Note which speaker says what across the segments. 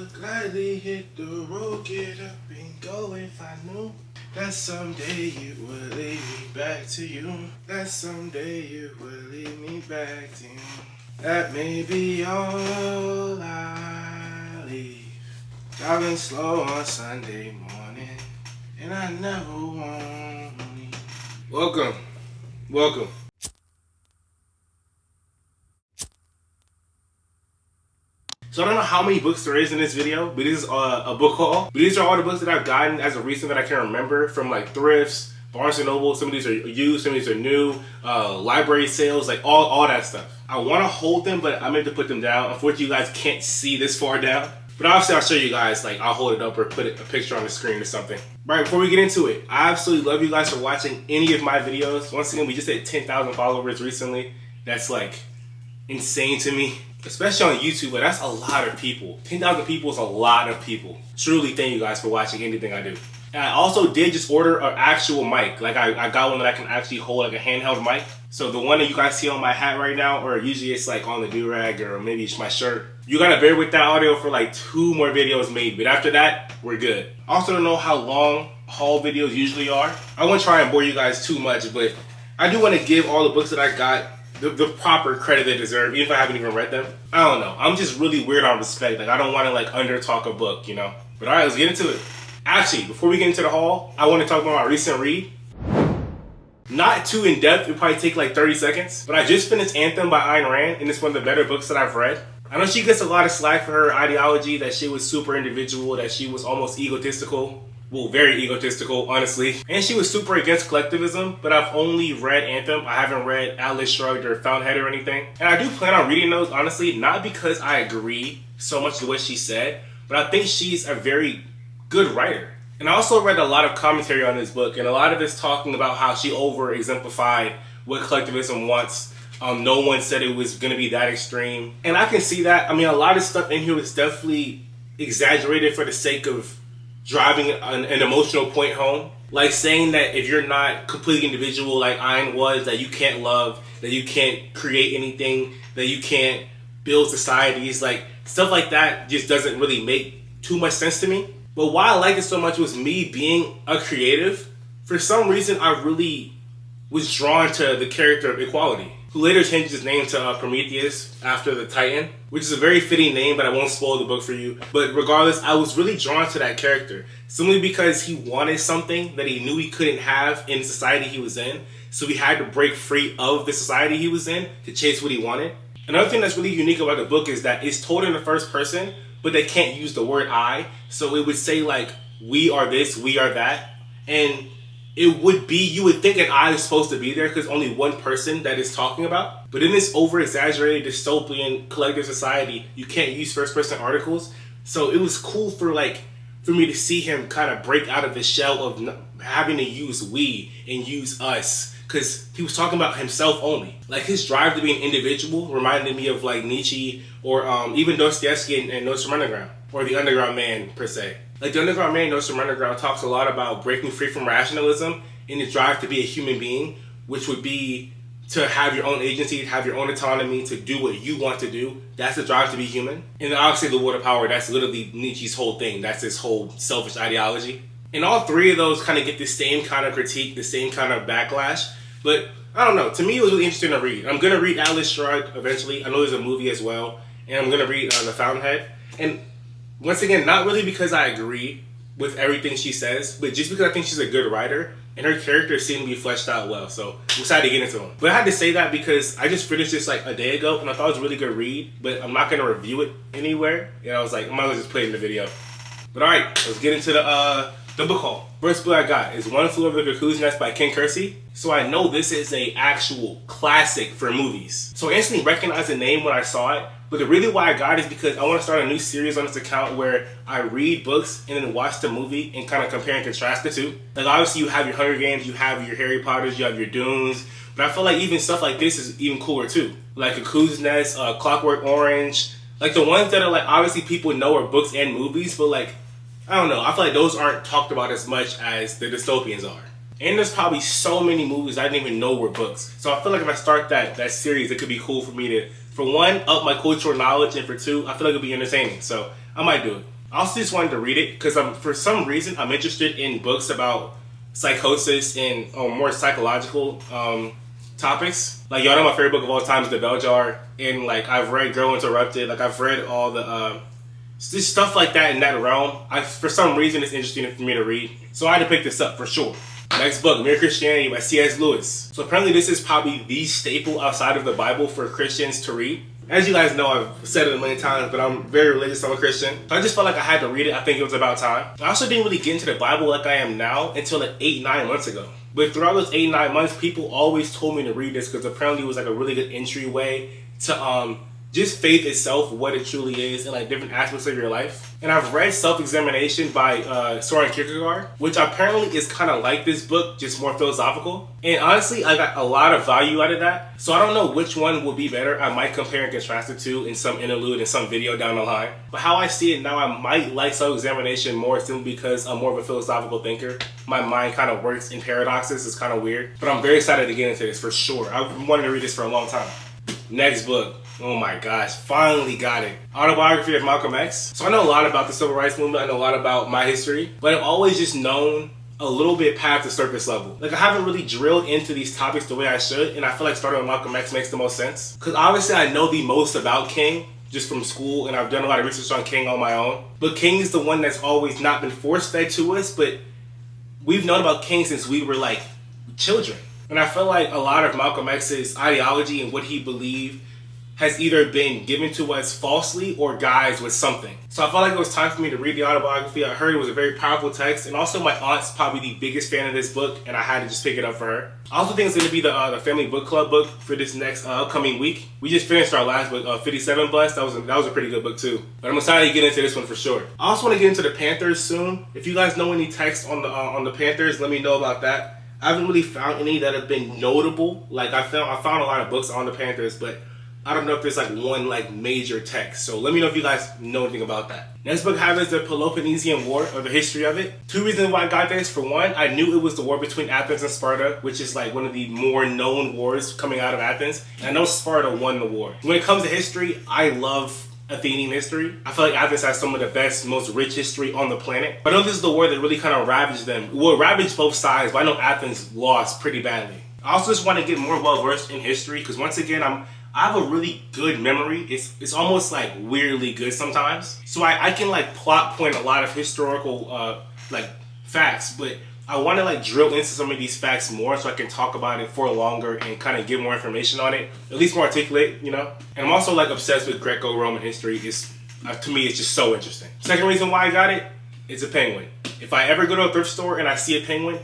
Speaker 1: Gladly hit the road, get up and go if I knew that someday you would lead me back to you. That someday you would lead me back to you. That may be all I leave. Driving slow on Sunday morning, and I never want to leave. Welcome. So I don't know how many books there is in this video, but this is a book haul. But these are all the books that I've gotten as of recent that I can remember from like thrifts, Barnes & Noble. Some of these are used, some of these are new, library sales, like all that stuff. I want to hold them, but I meant to put them down. Unfortunately, you guys can't see this far down. But obviously, I'll show you guys, like I'll hold it up or put a picture on the screen or something. Right, before we get into it, I absolutely love you guys for watching any of my videos. Once again, we just hit 10,000 followers recently. That's like insane to me. Especially on YouTube, but that's a lot of people. 10,000 people is a lot of people. Truly thank you guys for watching anything I do. And I also did just order an actual mic. Like I got one that I can actually hold, like a handheld mic. So the one that you guys see on my hat right now, or usually it's like on the do-rag or maybe it's my shirt. You gotta bear with that audio for like 2 more videos maybe. But after that, we're good. I also don't know how long haul videos usually are. I won't try and bore you guys too much, but I do want to give all the books that I got the proper credit they deserve, even if I haven't even read them. I don't know. I'm just really weird on respect. Like, I don't want to, like, under-talk a book, you know? But all right, let's get into it. Actually, before we get into the haul, I want to talk about my recent read. Not too in-depth. It'll probably take, like, 30 seconds. But I just finished Anthem by Ayn Rand, and it's one of the better books that I've read. I know she gets a lot of slack for her ideology, that she was super individual, that she was almost egotistical. Well, very egotistical, honestly. And she was super against collectivism, but I've only read Anthem. I haven't read Atlas Shrugged or Fountainhead or anything. And I do plan on reading those, honestly, not because I agree so much with what she said, but I think she's a very good writer. And I also read a lot of commentary on this book, and a lot of it's talking about how she over-exemplified what collectivism wants. No one said it was going to be that extreme. And I can see that. I mean, a lot of stuff in here was definitely exaggerated for the sake of driving an emotional point home. Like saying that if you're not completely individual like Ayn was, that you can't love, that you can't create anything, that you can't build societies, like stuff like that just doesn't really make too much sense to me. But why I liked it so much was me being a creative. For some reason, I really was drawn to the character of Equality, who later changed his name to Prometheus after the Titan, which is a very fitting name, but I won't spoil the book for you. But regardless, I was really drawn to that character, simply because he wanted something that he knew he couldn't have in the society he was in, so he had to break free of the society he was in to chase what he wanted. Another thing that's really unique about the book is that it's told in the first person, but they can't use the word I, so it would say like, we are this, we are that, and it would be, you would think an I is supposed to be there because only one person that is talking about. But in this over-exaggerated dystopian collective society, you can't use first-person articles. So it was cool for me to see him kind of break out of the shell of having to use we and use us, because he was talking about himself only. Like his drive to be an individual reminded me of like Nietzsche or even Dostoevsky and No Some Underground, or the Underground Man per se. Like the Underground Man, No Some Underground talks a lot about breaking free from rationalism and the drive to be a human being, which would be to have your own agency, to have your own autonomy, to do what you want to do. That's the drive to be human. And obviously the Word of Power, that's literally Nietzsche's whole thing. That's his whole selfish ideology. And all 3 of those kind of get the same kind of critique, the same kind of backlash. But I don't know. To me, it was really interesting to read. I'm going to read Atlas Shrugged eventually. I know there's a movie as well. And I'm going to read The Fountainhead. And once again, not really because I agree with everything she says, but just because I think she's a good writer and her characters seem to be fleshed out well. So I'm excited to get into them. But I had to say that because I just finished this like a day ago and I thought it was a really good read, but I'm not going to review it anywhere. And I was like, I might as well just play it in the video. But alright, let's get into the book haul. First book I got is One Flew Over the Cuckoo's Nest by Ken Kersey. So I know this is a actual classic for movies. So I instantly recognized the name when I saw it. But the really why I got it is because I want to start a new series on this account where I read books and then watch the movie and kind of compare and contrast the two. Like obviously you have your Hunger Games, you have your Harry Potters, you have your Dunes. But I feel like even stuff like this is even cooler too. Like Cuckoo's Nest, Clockwork Orange. Like the ones that are like obviously people know are books and movies, but like, I don't know. I feel like those aren't talked about as much as the dystopians are. And there's probably so many movies I didn't even know were books. So I feel like if I start that series, it could be cool for me to, for one, up my cultural knowledge, and for two, I feel like it'll be entertaining. So I might do it. I also just wanted to read it because for some reason I'm interested in books about psychosis and more psychological topics. Like, y'all know my favorite book of all time is The Bell Jar, and like I've read Girl Interrupted, like I've read all the just stuff like that in that realm. For some reason it's interesting for me to read, so I had to pick this up for sure. Next book, Mere Christianity by C.S. Lewis. So apparently this is probably the staple outside of the Bible for Christians to read. As you guys know, I've said it a million times, but I'm very religious, I'm a Christian. So I just felt like I had to read it. I think it was about time. I also didn't really get into the Bible like I am now until like 8-9 months ago. But throughout those 8-9 months, people always told me to read this because apparently it was like a really good entryway to just faith itself, what it truly is, and like different aspects of your life. And I've read Self-Examination by Soren Kierkegaard, which apparently is kind of like this book, just more philosophical. And honestly, I got a lot of value out of that. So I don't know which one will be better. I might compare and contrast the two in some interlude in some video down the line. But how I see it now, I might like Self-Examination more simply because I'm more of a philosophical thinker. My mind kind of works in paradoxes. It's kind of weird. But I'm very excited to get into this for sure. I've wanted to read this for a long time. Next book. Oh my gosh, finally got it. Autobiography of Malcom X. So I know a lot about the civil rights movement. I know a lot about my history, but I've always just known a little bit past the surface level. Like, I haven't really drilled into these topics the way I should, and I feel like starting with Malcolm X makes the most sense. Because obviously I know the most about King just from school, and I've done a lot of research on King on my own. But King is the one that's always not been force-fed to us, but we've known about King since we were like children. And I feel like a lot of Malcolm X's ideology and what he believed has either been given to us falsely or guised with something. So I felt like it was time for me to read the autobiography. I heard it was a very powerful text, and also my aunt's probably the biggest fan of this book, and I had to just pick it up for her. I also think it's going to be the family book club book for this next upcoming week. We just finished our last book, 57 Blessed. That was a pretty good book too. But I'm excited to get into this one for sure. I also want to get into the Panthers soon. If you guys know any text on the Panthers, let me know about that. I haven't really found any that have been notable. Like, I found a lot of books on the Panthers, but I don't know if there's like one like major text. So let me know if you guys know anything about that. Next book I have is the Peloponnesian War, or the history of it. Two reasons why I got this. For one, I knew it was the war between Athens and Sparta, which is like one of the more known wars coming out of Athens. And I know Sparta won the war. When it comes to history, I love Athenian history. I feel like Athens has some of the best, most rich history on the planet. But I know this is the war that really kind of ravaged them. Well, ravaged both sides, but I know Athens lost pretty badly. I also just want to get more well-versed in history because once again, I have a really good memory. It's almost like weirdly good sometimes. So I can like plot point a lot of historical like facts, but I want to like drill into some of these facts more so I can talk about it for longer and kind of get more information on it, at least more articulate, you know? And I'm also like obsessed with Greco-Roman history. To me, it's just so interesting. Second reason why I got it is a penguin. If I ever go to a thrift store and I see a penguin,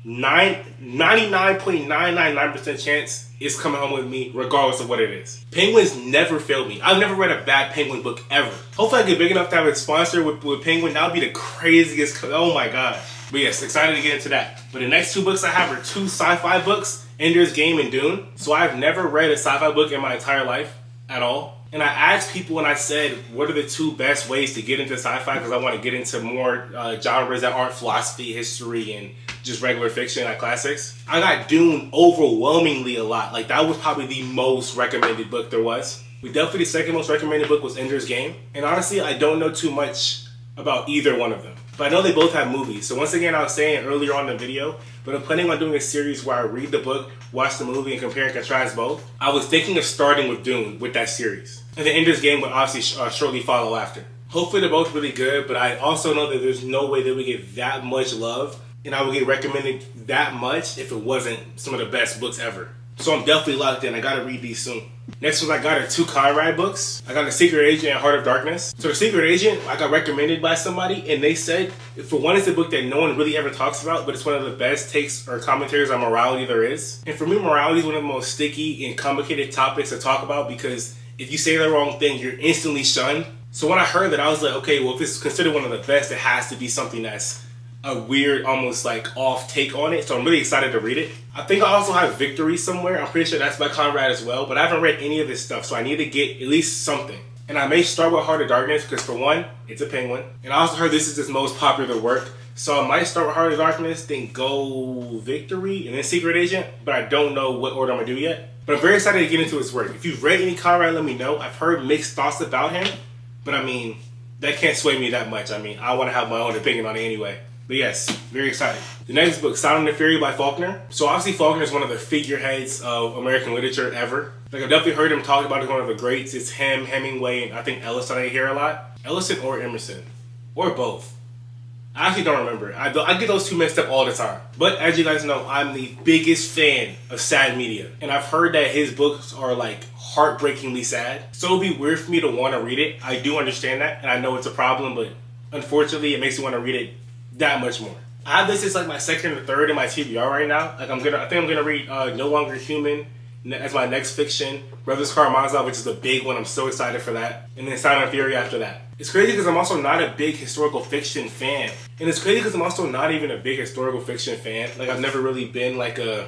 Speaker 1: 99.999% chance it's coming home with me regardless of what it is. Penguins never fail me. I've never read a bad penguin book ever. Hopefully I get big enough to have a sponsor with Penguin. That would be the craziest. Oh my gosh. But yes, excited to get into that. But the next two books I have are two sci-fi books, Ender's Game and Dune. So I've never read a sci-fi book in my entire life at all. And I asked people and I said, what are the two best ways to get into sci-fi? Because I want to get into more genres that aren't philosophy, history, and just regular fiction like classics. I got Dune overwhelmingly a lot. Like, that was probably the most recommended book there was. Definitely the second most recommended book was Ender's Game. And honestly, I don't know too much about either one of them. But I know they both have movies. So once again, I was saying earlier on in the video, but I'm planning on doing a series where I read the book, watch the movie, and compare and contrast both. I was thinking of starting with Dune with that series. And the Ender's Game would obviously shortly follow after. Hopefully they're both really good, but I also know that there's no way they would get that much love and I would get recommended that much if it wasn't some of the best books ever. So I'm definitely locked in. I gotta read these soon. Next one I got are two Conrad books. I got The Secret Agent and Heart of Darkness. So The Secret Agent, I got recommended by somebody, and they said, for one, it's a book that no one really ever talks about, but it's one of the best takes or commentaries on morality there is. And for me, morality is one of the most sticky and complicated topics to talk about because if you say the wrong thing, you're instantly shunned. So when I heard that, I was like, okay, well, if it's considered one of the best, it has to be something that's a weird, almost like off take on it. So I'm really excited to read it. I think I also have Victory somewhere. I'm pretty sure that's by Conrad as well, but I haven't read any of his stuff, so I need to get at least something. And I may start with Heart of Darkness because for one, it's a penguin. And I also heard this is his most popular work. So I might start with Heart of Darkness, then go Victory, and then Secret Agent, but I don't know what order I'm gonna do yet. But I'm very excited to get into his work. If you've read any Conrad, let me know. I've heard mixed thoughts about him, but I mean, that can't sway me that much. I mean, I want to have my own opinion on it anyway. But yes, very excited. The next book, Sound and Fury by Faulkner. So obviously Faulkner is one of the figureheads of American literature ever. Like I've definitely heard him talk about as one of the greats. It's him, Hemingway, and I think Ellison I hear a lot. Ellison or Emerson. Or both. I actually don't remember. I get those two mixed up all the time. But as you guys know, I'm the biggest fan of sad media. And I've heard that his books are like heartbreakingly sad. So it'll be weird for me to want to read it. I do understand that. And I know it's a problem. But unfortunately, it makes me want to read it that much more. I have this as like my second or third in my TBR right now. Like I think I'm gonna read No Longer Human as my next fiction. Brothers Karamazov, which is the big one. I'm so excited for that. And then Sound and Fury after that. It's crazy because I'm also not a big historical fiction fan. And it's crazy because I'm also not even a big historical fiction fan. Like I've never really been like I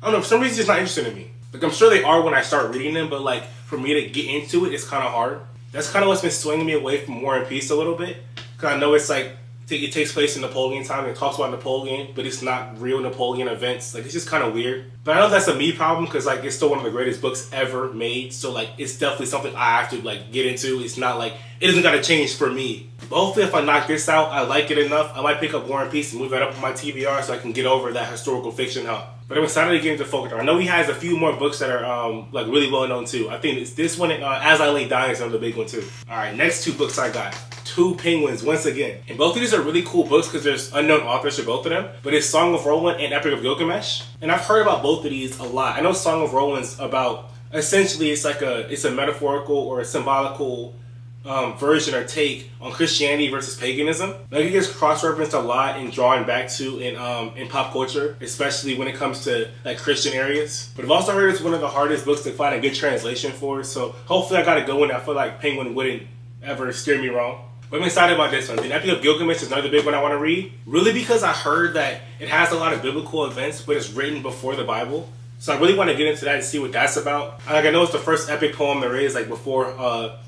Speaker 1: don't know, for some reason it's just not interesting to me. Like I'm sure they are when I start reading them, but like for me to get into it, it's kind of hard. That's kind of what's been swinging me away from War and Peace a little bit. Because I know it's like, it takes place in Napoleon time and it talks about Napoleon, but it's not real Napoleon events. Like, it's just kind of weird. But I know that's a me problem because, like, it's still one of the greatest books ever made. So, like, it's definitely something I have to, like, get into. It's not like, it doesn't got to change for me. But hopefully if I knock this out, I like it enough, I might pick up War and Peace and move that up on my TBR so I can get over that historical fiction hump. But I'm excited to get into Faulkner. I know he has a few more books that are like really well known too. I think it's this one, As I Lay Dying, is another big one too. All right, next two books I got. Two Penguins once again. And both of these are really cool books because there's unknown authors for both of them. But it's Song of Roland and Epic of Gilgamesh. And I've heard about both of these a lot. I know Song of Roland's about, essentially it's a metaphorical or a symbolical version or take on Christianity versus paganism. Like it gets cross-referenced a lot and drawn back to in pop culture, especially when it comes to like Christian areas. But I've also heard it's one of the hardest books to find a good translation for. So hopefully I got to go in. I feel like Penguin wouldn't ever steer me wrong. But I'm excited about this one. The Epic of Gilgamesh is another big one I want to read. Really because I heard that it has a lot of biblical events, but it's written before the Bible. So I really want to get into that and see what that's about. Like I know it's the first epic poem there is, like before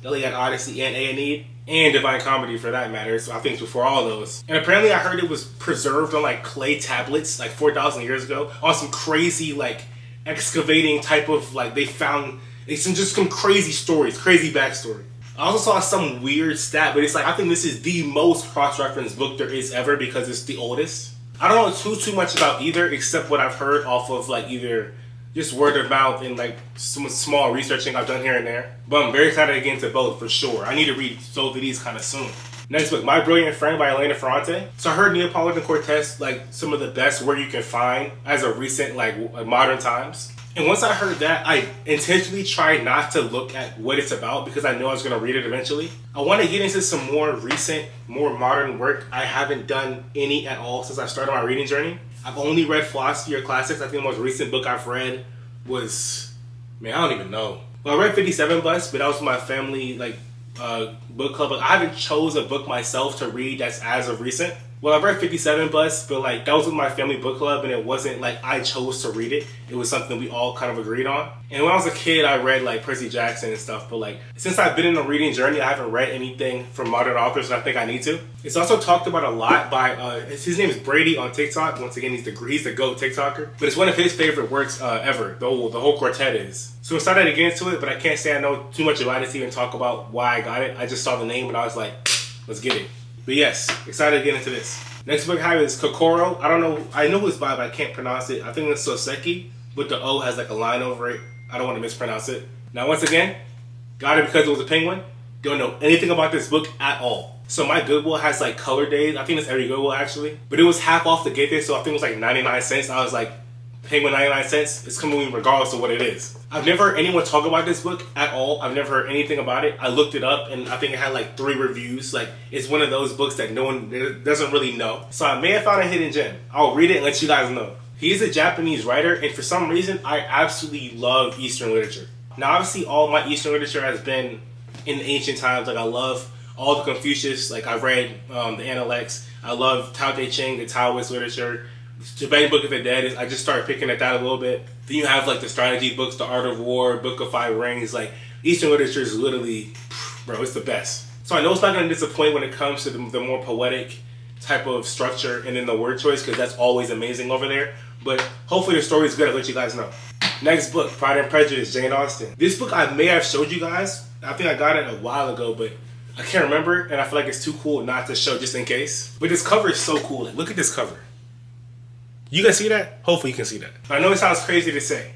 Speaker 1: Iliad, Odyssey, and Aeneid, and Divine Comedy for that matter. So I think it's before all those. And apparently I heard it was preserved on like clay tablets like 4,000 years ago on some crazy like excavating type of like they found just some crazy stories, crazy backstory. I also saw some weird stat, but it's like I think this is the most cross-referenced book there is ever because it's the oldest. I don't know too much about either except what I've heard off of like either just word of mouth and like some small researching I've done here and there. But I'm very excited to get into both for sure. I need to read both of these kind of soon. Next book, My Brilliant Friend by Elena Ferrante. So I heard Neapolitan Cortez like some of the best work you can find as of recent like modern times. And once I heard that, I intentionally tried not to look at what it's about because I knew I was going to read it eventually. I want to get into some more recent, more modern work. I haven't done any at all since I started my reading journey. I've only read philosophy or classics. I think the most recent book I've read was, man, I don't even know. Well, I read 57 Bus, but that was my family like book club. I haven't chose a book myself to read that's as of recent. Well, I read 57 Bus, but like that was with my family book club, and it wasn't like I chose to read it. It was something we all kind of agreed on. And when I was a kid, I read like Percy Jackson and stuff, but like since I've been in a reading journey, I haven't read anything from modern authors, and I think I need to. It's also talked about a lot by his name is Brady on TikTok. Once again, he's the GOAT TikToker, but it's one of his favorite works ever. The whole quartet is. So I'm excited to get into it, but I can't say I know too much about it to even talk about why I got it. I just saw the name and I was like, let's get it. But yes, excited to get into this. Next book I have is Kokoro. I don't know. I know who it's by, but I can't pronounce it. I think it's Soseki, but the O has like a line over it. I don't want to mispronounce it. Now, once again, got it because it was a penguin. Don't know anything about this book at all. So my Goodwill has like color days. I think it's every Goodwill actually. But it was half off to get there, so I think it was like 99 cents. I was like, Penguin 99 cents, it's coming regardless of what it is. I've never heard anyone talk about this book at all. I've never heard anything about it. I looked it up and I think it had like 3 reviews. Like it's one of those books that no one doesn't really know. So I may have found a hidden gem. I'll read it and let you guys know. He's a Japanese writer, and for some reason I absolutely love Eastern literature. Now obviously all my Eastern literature has been in ancient times. Like I love all the Confucius, like I've read the Analects. I love Tao Te Ching, the Taoist literature. Tibetan Book of the Dead, I just started picking at that a little bit. Then you have like the strategy books, The Art of War, Book of Five Rings. Like Eastern literature is literally, bro, it's the best. So I know it's not going to disappoint when it comes to the more poetic type of structure and then the word choice, because that's always amazing over there. But hopefully the story is good. I'll let you guys know. Next book, Pride and Prejudice, Jane Austen. This book I may have showed you guys. I think I got it a while ago, but I can't remember, and I feel like it's too cool not to show just in case. But this cover is so cool. Like, look at this cover. You can see that? Hopefully you can see that. I know it sounds crazy to say.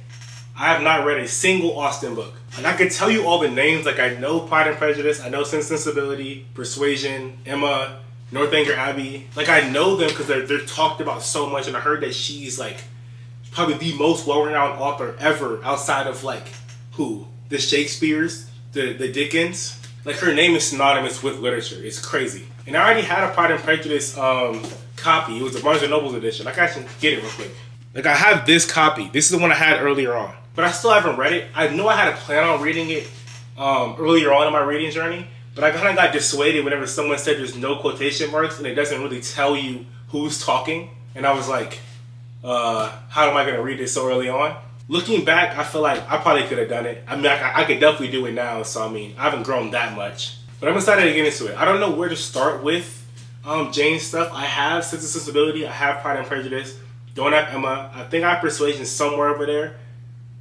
Speaker 1: I have not read a single Austen book. Like, I can tell you all the names. Like, I know Pride and Prejudice. I know Sense and Sensibility, Persuasion, Emma, Northanger Abbey. Like, I know them because they're talked about so much. And I heard that she's, like, probably the most well-renowned author ever outside of, like, who? The Shakespeares? The Dickens? Like, her name is synonymous with literature. It's crazy. And I already had a Pride and Prejudice copy. It was the Barnes & Noble's edition. I can actually get it real quick. Like, I have this copy. This is the one I had earlier on. But I still haven't read it. I know I had a plan on reading it earlier on in my reading journey. But I kind of got dissuaded whenever someone said there's no quotation marks and it doesn't really tell you who's talking. And I was like, how am I going to read this so early on? Looking back, I feel like I probably could have done it. I mean, I could definitely do it now. So, I mean, I haven't grown that much. But I'm excited to get into it. I don't know where to start with Jane's stuff. I have Sense and Sensibility. I have Pride and Prejudice. Don't have Emma. I think I have Persuasion somewhere over there.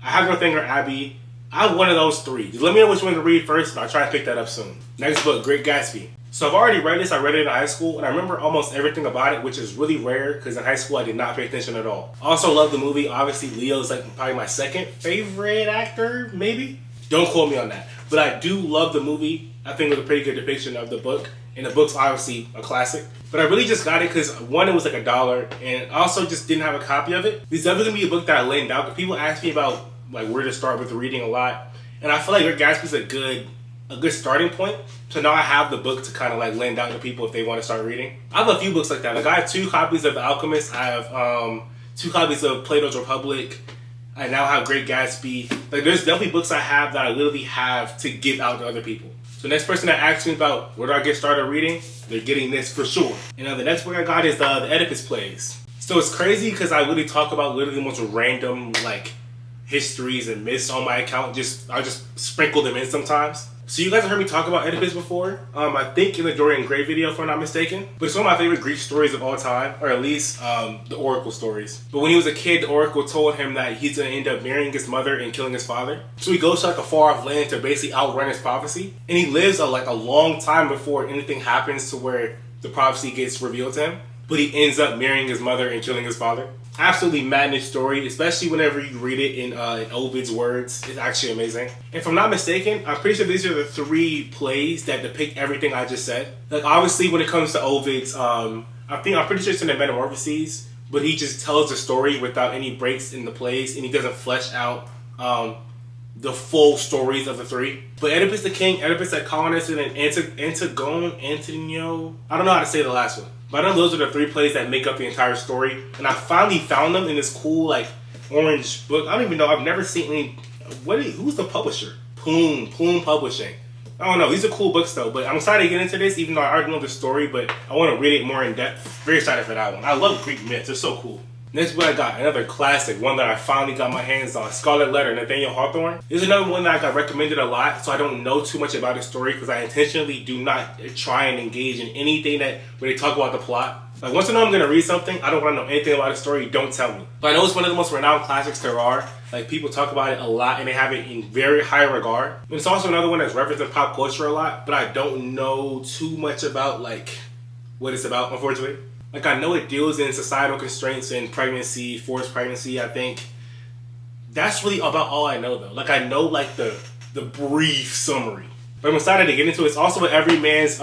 Speaker 1: I have Northanger Abbey. I have one of those three. Just let me know which one to read first, and I'll try to pick that up soon. Next book, Great Gatsby. So I've already read this. I read it in high school, and I remember almost everything about it, which is really rare, because in high school I did not pay attention at all. I also love the movie. Obviously, Leo's like probably my second favorite actor, maybe? Don't quote me on that. But I do love the movie. I think it was a pretty good depiction of the book. And the book's obviously a classic. But I really just got it because, one, it was like $1, and I also just didn't have a copy of it. This is definitely going to be a book that I lend out. Because people ask me about like where to start with the reading a lot. And I feel like Great Gatsby's a good starting point. So now I have the book to kind of like lend out to people if they want to start reading. I have a few books like that. Like, I have 2 copies of The Alchemist. I have 2 copies of Plato's Republic. I now have Great Gatsby. Like, there's definitely books I have that I literally have to give out to other people. So the next person that asks me about where do I get started reading, they're getting this for sure. And the next book I got is the Oedipus Plays. So it's crazy because I really talk about literally the most random like histories and myths on my account. I'll just sprinkle them in sometimes. So you guys have heard me talk about Oedipus before. I think in the Dorian Gray video, if I'm not mistaken. But it's one of my favorite Greek stories of all time, or at least the Oracle stories. But when he was a kid, the Oracle told him that he's going to end up marrying his mother and killing his father. So he goes to like a far off land to basically outrun his prophecy. And he lives a long time before anything happens to where the prophecy gets revealed to him. But he ends up marrying his mother and killing his father. Absolutely madness story, especially whenever you read it in Ovid's words. It's actually amazing. If I'm not mistaken, I'm pretty sure these are the 3 plays that depict everything I just said. Like, obviously, when it comes to Ovid's, I'm pretty sure it's in the Metamorphoses, but he just tells the story without any breaks in the plays, and he doesn't flesh out the full stories of the 3. But Oedipus the King, Oedipus that colonized, and Antonio, I don't know how to say the last one. But I know those are the 3 plays that make up the entire story. And I finally found them in this cool, like, orange book. I don't even know. I've never seen any... Who's the publisher? Plume Publishing. I don't know. These are cool books, though. But I'm excited to get into this, even though I already know the story. But I want to read it more in depth. Very excited for that one. I love Greek myths. They're so cool. Next book I got, another classic, one that I finally got my hands on, Scarlett Letter, Nathaniel Hawthorne. This is another one that I got recommended a lot, so I don't know too much about the story because I intentionally do not try and engage in anything where they talk about the plot. Like, once I know I'm going to read something, I don't want to know anything about the story, don't tell me. But I know it's one of the most renowned classics there are. Like, people talk about it a lot and they have it in very high regard. And it's also another one that's referenced in pop culture a lot, but I don't know too much about, like, what it's about, unfortunately. Like, I know it deals in societal constraints and pregnancy, forced pregnancy, I think. That's really about all I know, though. Like, I know, like, the brief summary. But I'm excited to get into it. It's also an Everyman's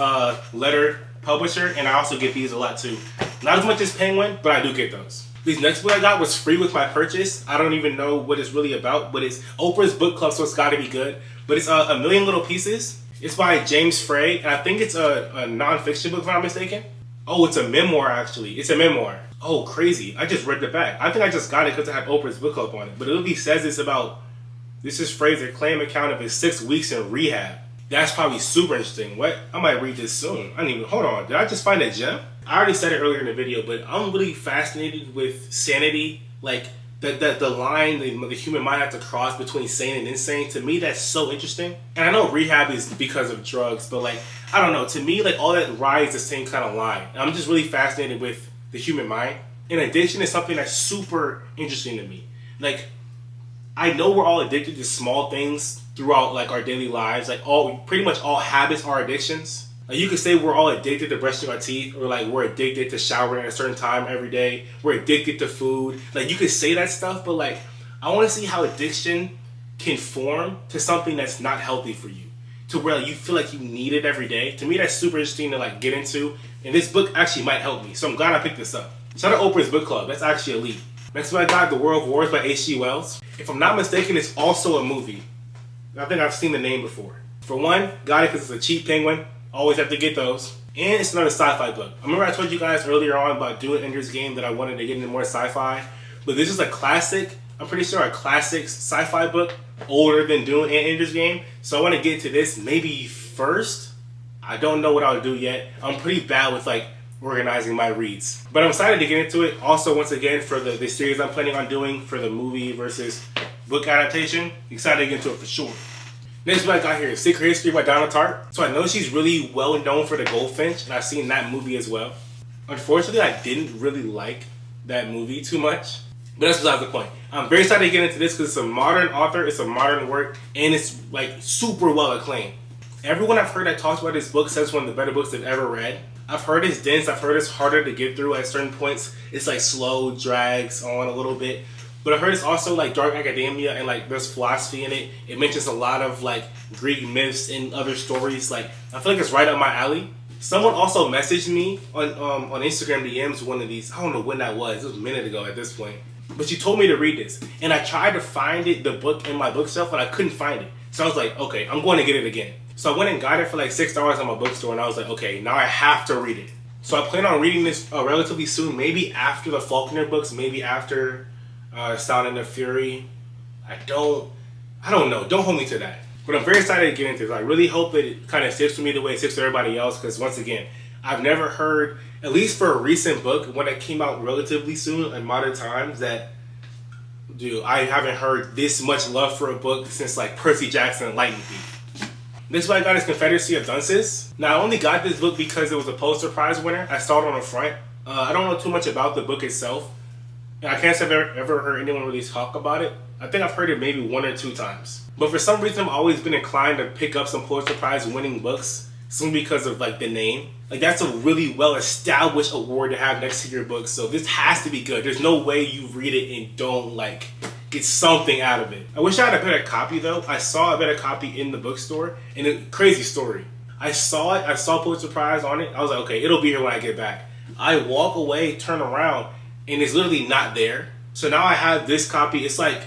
Speaker 1: Letter publisher, and I also get these a lot, too. Not as much as Penguin, but I do get those. This next book I got was free with my purchase. I don't even know what it's really about, but it's Oprah's book club, so it's got to be good. But it's A Million Little Pieces. It's by James Frey, and I think it's a non-fiction book, if I'm not mistaken. Oh, it's a memoir, actually. It's a memoir. Oh, crazy. I just read the back. I think I just got it because I have Oprah's book club on it. But it literally says it's about, this is Frey's acclaimed account of his 6 weeks in rehab. That's probably super interesting. What? I might read this soon. I didn't even, hold on. Did I just find a gem? I already said it earlier in the video, but I'm really fascinated with sanity. Like, the line the human mind has to cross between sane and insane. To me, that's so interesting. And I know rehab is because of drugs, but like, I don't know. To me, like, all that rides the same kind of line. And I'm just really fascinated with the human mind. And addiction is something that's super interesting to me. Like, I know we're all addicted to small things throughout like our daily lives. Like pretty much all habits are addictions. Like you could say we're all addicted to brushing our teeth, or like we're addicted to showering at a certain time every day. We're addicted to food. Like you could say that stuff, but like I want to see how addiction can form to something that's not healthy for you, to where like, you feel like you need it every day. To me, that's super interesting to like get into, and this book actually might help me. So I'm glad I picked this up. Shout out Oprah's book club. That's actually elite. Next one I got, The World of Wars by H.G. Wells. If I'm not mistaken, it's also a movie. I think I've seen the name before. For one, got it because it's a cheap penguin. Always have to get those. And it's another sci-fi book. I remember I told you guys earlier on about Dune Ender's Game that I wanted to get into more sci-fi. But this is a classic, I'm pretty sure a classic sci-fi book, older than Dune and Ender's Game. So I want to get to this maybe first. I don't know what I'll do yet. I'm pretty bad with like organizing my reads. But I'm excited to get into it. Also, once again, for the series I'm planning on doing for the movie versus book adaptation, excited to get into it for sure. Next book I got here is Secret History by Donna Tartt. So I know she's really well known for The Goldfinch, and I've seen that movie as well. Unfortunately, I didn't really like that movie too much, but that's besides the point. I'm very excited to get into this because it's a modern author, it's a modern work, and it's like super well acclaimed. Everyone I've heard that talks about this book says it's one of the better books they've ever read. I've heard it's dense, I've heard it's harder to get through at certain points. It's like slow, drags on a little bit. But I heard it's also like dark academia and like there's philosophy in it. It mentions a lot of like Greek myths and other stories. Like I feel like it's right up my alley. Someone also messaged me on Instagram DMs one of these. I don't know when that was. It was a minute ago at this point. But she told me to read this. And I tried to find it, the book in my bookshelf, and I couldn't find it. So I was like, okay, I'm going to get it again. So I went and got it for like $6 at my bookstore, and I was like, okay, now I have to read it. So I plan on reading this relatively soon, maybe after the Faulkner books, maybe after Sound and the Fury. I don't know. Don't hold me to that. But I'm very excited to get into this. I really hope that it kind of sits with me the way it sits with everybody else, because once again, I've never heard, at least for a recent book, one that came out relatively soon in modern times, that, dude, I haven't heard this much love for a book since like Percy Jackson and Lightning Thief. This one I got is Confederacy of Dunces. Now, I only got this book because it was a Pulitzer Prize winner. I saw it on the front. I don't know too much about the book itself. I can't say I've ever heard anyone really talk about it. I think I've heard it maybe 1 or 2 times. But for some reason, I've always been inclined to pick up some Pulitzer Prize winning books simply because of like the name. Like that's a really well-established award to have next to your book. So this has to be good. There's no way you read it and don't like get something out of it. I wish I had a better copy though. I saw a better copy in the bookstore, and a crazy story. I saw it. I saw Pulitzer Prize on it. I was like, okay, it'll be here when I get back. I walk away, turn around, and it's literally not there. So now I have this copy. It's like,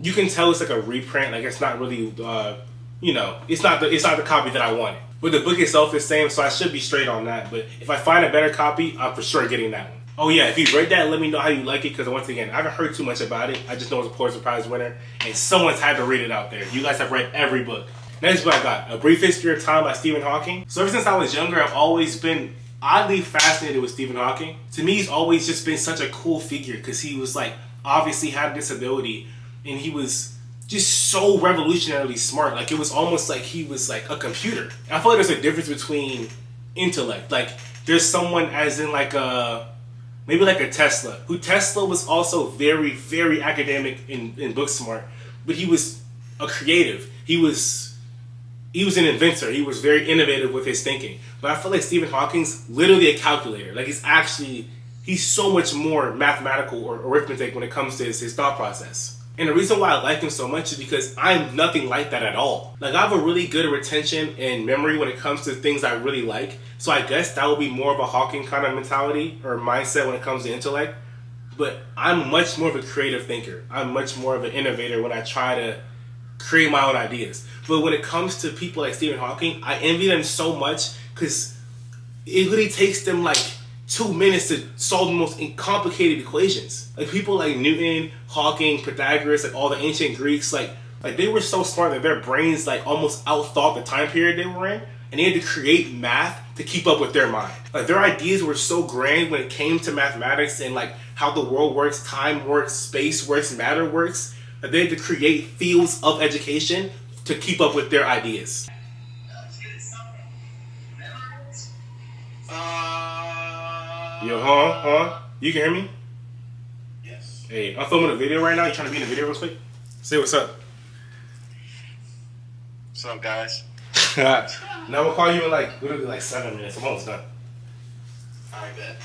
Speaker 1: you can tell it's like a reprint. Like it's not really, it's not the copy that I wanted. But the book itself is the same, so I should be straight on that. But if I find a better copy, I'm for sure getting that one. Oh yeah, if you read that, let me know how you like it, because once again, I haven't heard too much about it. I just know it's a Pulitzer Prize winner, and someone's had to read it out there. You guys have read every book. Next book I got, A Brief History of Time by Stephen Hawking. So ever since I was younger, I've always been oddly fascinated with Stephen Hawking. To me, he's always just been such a cool figure, because he was like, obviously had a disability, and he was just so revolutionarily smart. Like it was almost like he was like a computer. I feel like there's a difference between intellect. Like there's someone as in like maybe like a Tesla, who Tesla was also very, very academic and book smart, but he was a creative. He was an inventor. He was very innovative with his thinking. But I feel like Stephen Hawking's literally a calculator. Like he's so much more mathematical or arithmetic when it comes to his thought process. And the reason why I like him so much is because I'm nothing like that at all. Like I have a really good retention and memory when it comes to things I really like. So I guess that would be more of a Hawking kind of mentality or mindset when it comes to intellect. But I'm much more of a creative thinker. I'm much more of an innovator when I try to create my own ideas. But when it comes to people like Stephen Hawking, I envy them so much because it really takes them like 2 minutes to solve the most complicated equations. Like people like Newton, Hawking, Pythagoras, like all the ancient Greeks, like they were so smart that their brains like almost outthought the time period they were in, and they had to create math to keep up with their mind. Like their ideas were so grand when it came to mathematics and like how the world works, time works, space works, matter works, that they had to create fields of education to keep up with their ideas. Yo, huh? You can hear me?
Speaker 2: Yes.
Speaker 1: Hey, I'm filming a video right now. You trying to be in a video real quick? Say what's up.
Speaker 2: What's up, guys?
Speaker 1: Now I'm gonna call you in literally 7 minutes. I'm almost done.
Speaker 2: I bet.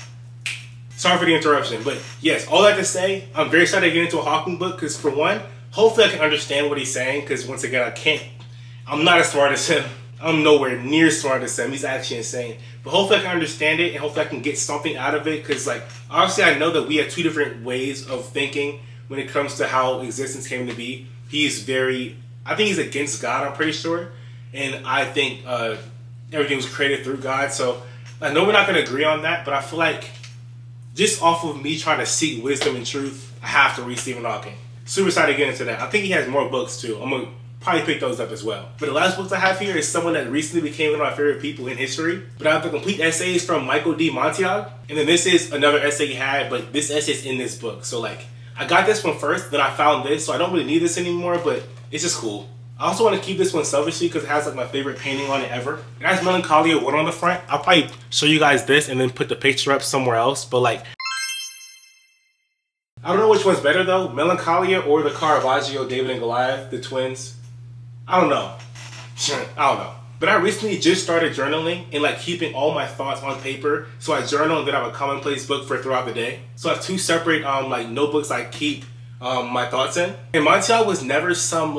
Speaker 1: Sorry for the interruption, but yes, all that to say, I'm very excited to get into a Hawking book because for one, hopefully I can understand what he's saying because once again, I'm not as smart as him. I'm nowhere near smart as him. He's actually insane. But hopefully I can understand it and hopefully I can get something out of it because obviously I know that we have two different ways of thinking when it comes to how existence came to be. I think he's against God, I'm pretty sure. And I think everything was created through God. So I know we're not going to agree on that, but I feel like just off of me trying to seek wisdom and truth, I have to read Stephen Hawking. Super excited to get into that. I think he has more books too. I'm going to probably pick those up as well. But the last books I have here is someone that recently became one of my favorite people in history. But I have the complete essays from Michael D. Montaigne. And then this is another essay he had, but this essay is in this book. So I got this one first, then I found this, so I don't really need this anymore, but it's just cool. I also want to keep this one selfishly because it has my favorite painting on it ever. It has Melancholia 1 on the front. I'll probably show you guys this and then put the picture up somewhere else, but I don't know which one's better though, Melancholia or the Caravaggio David and Goliath, the twins. I don't know. But I recently just started journaling and keeping all my thoughts on paper. So I journal and then I have a commonplace book for throughout the day. So I have two separate notebooks I keep my thoughts in. And Montaigne was never some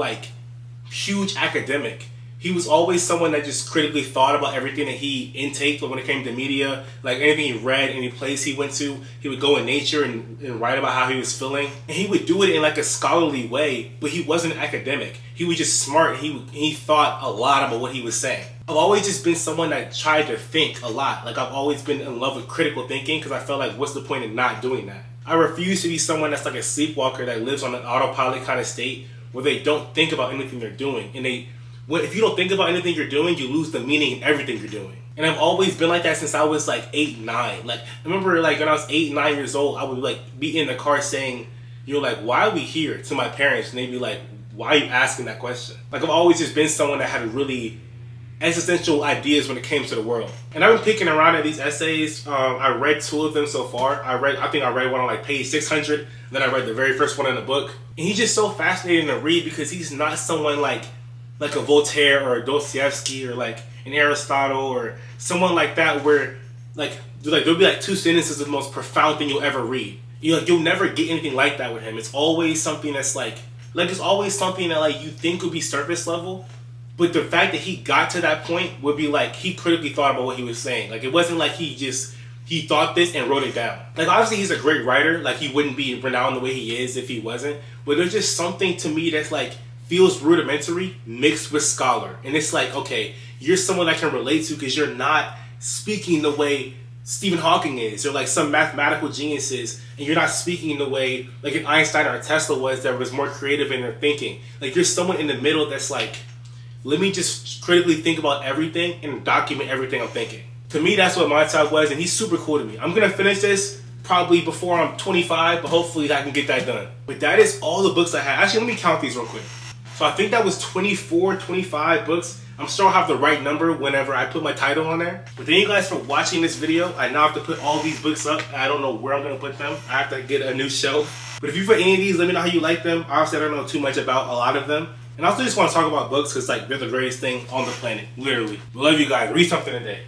Speaker 1: huge academic. He was always someone that just critically thought about everything that he intaked when it came to media. Anything he read, any place he went to, he would go in nature and write about how he was feeling. And he would do it in a scholarly way, but he wasn't an academic. He was just smart. He thought a lot about what he was saying. I've always just been someone that tried to think a lot. I've always been in love with critical thinking because I felt what's the point in not doing that? I refuse to be someone that's a sleepwalker that lives on an autopilot kind of state where they don't think about anything they're doing. And if you don't think about anything you're doing, you lose the meaning in everything you're doing. And I've always been like that since I was 8, 9. I remember when I was 8, 9 years old, I would be in the car saying, why are we here to my parents? And they'd be like, why are you asking that question? I've always just been someone that had really existential ideas when it came to the world. And I've been picking around at these essays. I read 2 of them so far. I think I read one on page 600. Then I read the very first one in the book. And he's just so fascinating to read because he's not someone like a Voltaire or a Dostoevsky or an Aristotle or someone like that where there'll be 2 sentences of the most profound thing you'll ever read. You'll never get anything like that with him. It's always something that's it's always something that you think would be surface level. But the fact that he got to that point would be he critically thought about what he was saying. It wasn't he thought this and wrote it down. Obviously he's a great writer. He wouldn't be renowned the way he is if he wasn't. But there's just something to me that's feels rudimentary mixed with scholar. And it's okay, you're someone I can relate to because you're not speaking the way Stephen Hawking is. You're some mathematical geniuses and you're not speaking in the way an Einstein or a Tesla was that was more creative in their thinking. You're someone in the middle that's let me just critically think about everything and document everything I'm thinking. To me, that's what Montaigne was, and he's super cool to me. I'm going to finish this probably before I'm 25, but hopefully I can get that done. But that is all the books I have. Actually, let me count these real quick. So I think that was 24, 25 books. I'm sure I'll have the right number whenever I put my title on there. But thank you guys for watching this video. I now have to put all these books up. I don't know where I'm going to put them. I have to get a new shelf. But if you put any of these, let me know how you like them. Obviously, I don't know too much about a lot of them. And I also just want to talk about books because they're the greatest thing on the planet. Literally. Love you guys. Read something today.